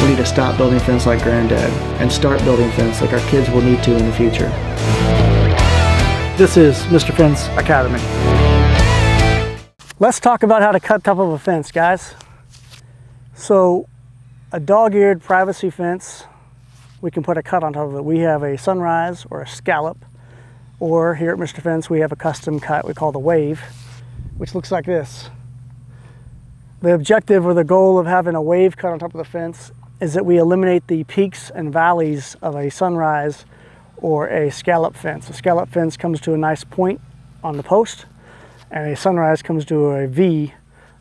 We need to stop building fence like Granddad and start building fence like our kids will need to in the future. This is Mr. Fence Academy. Let's talk about how to cut top of a fence, guys. So a dog-eared privacy fence, we can put a cut on top of it. We have a sunrise or a scallop, or here at Mr. Fence we have a custom cut we call the wave, which looks like this. The objective or the goal of having a wave cut on top of the fence is that we eliminate the peaks and valleys of a sunrise or a scallop fence. A scallop fence comes to a nice point on the post, and a sunrise comes to a V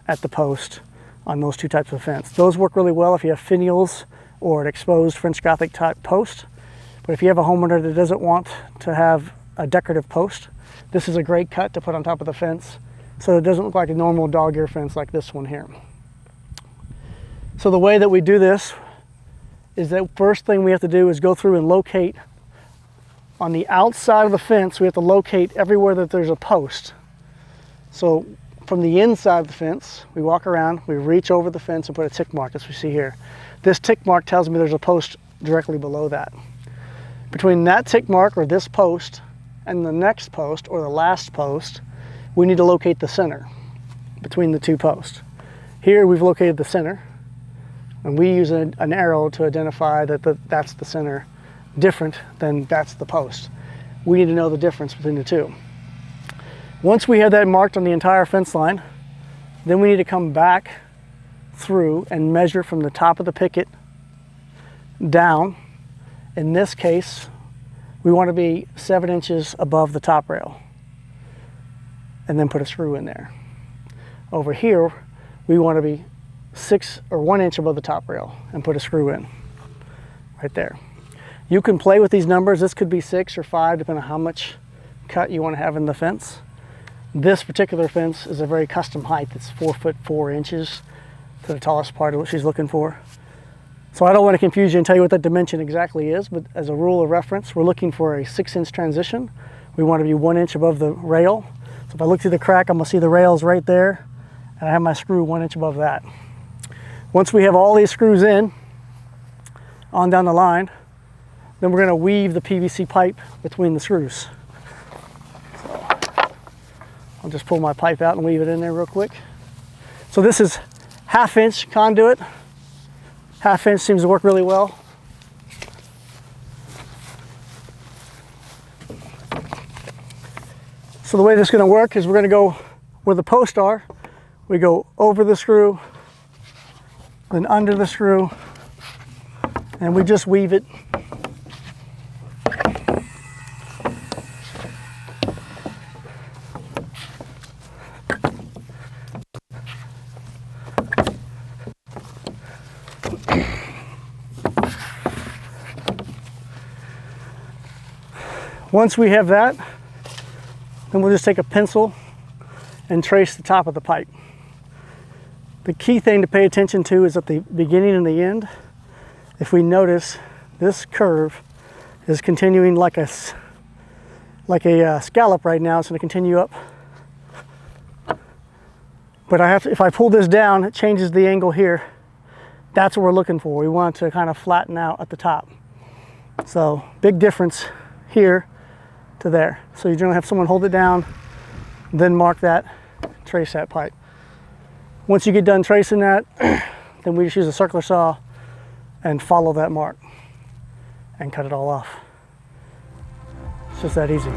at the post on those two types of fence. Those work really well if you have finials or an exposed French Gothic type post. But if you have a homeowner that doesn't want to have a decorative post, this is a great cut to put on top of the fence so it doesn't look like a normal dog-ear fence like this one here. So the way that we do this is that first thing we have to do is go through and locate on the outside of the fence. We have to locate everywhere that there's a post. So from the inside of the fence, we walk around, we reach over the fence and put a tick mark, as we see here. This tick mark tells me there's a post directly below that. Between that tick mark or this post and the next post or the last post, we need to locate the center between the two posts. Here we've located the center, and we use an arrow to identify that that's the center, different than that's the post. We need to know the difference between the two. Once we have that marked on the entire fence line, then we need to come back through and measure from the top of the picket down. In this case, we want to be 7 inches above the top rail, and then put a screw in there. Over here, we want to be 6 or 1 inch above the top rail and put a screw in right there. You can play with these numbers. This could be 6 or 5 depending on how much cut you want to have in the fence. This particular fence is a very custom height. It's 4 foot 4 inches to the tallest part of what she's looking for. So I don't want to confuse you and tell you what that dimension exactly is, but as a rule of reference, we're looking for a 6-inch transition. We want to be 1 inch above the rail. So if I look through the crack, I'm going to see the rails right there, and I have my screw 1 inch above that. Once we have all these screws in, on down the line, then we're going to weave the PVC pipe between the screws. So I'll just pull my pipe out and weave it in there real quick. So this is 1/2 inch conduit. 1/2 inch seems to work really well. So the way this is going to work is we're going to go where the posts are. We go over the screw, then under the screw, and we just weave it. Once we have that, then we'll just take a pencil and trace the top of the pipe. The key thing to pay attention to is at the beginning and the end. If we notice, this curve is continuing like a scallop right now. It's going to continue up. But if I pull this down, it changes the angle here. That's what we're looking for. We want it to kind of flatten out at the top. So big difference here to there. So you're going to have someone hold it down, then mark that, trace that pipe. Once you get done tracing that, then we just use a circular saw and follow that mark and cut it all off. It's just that easy.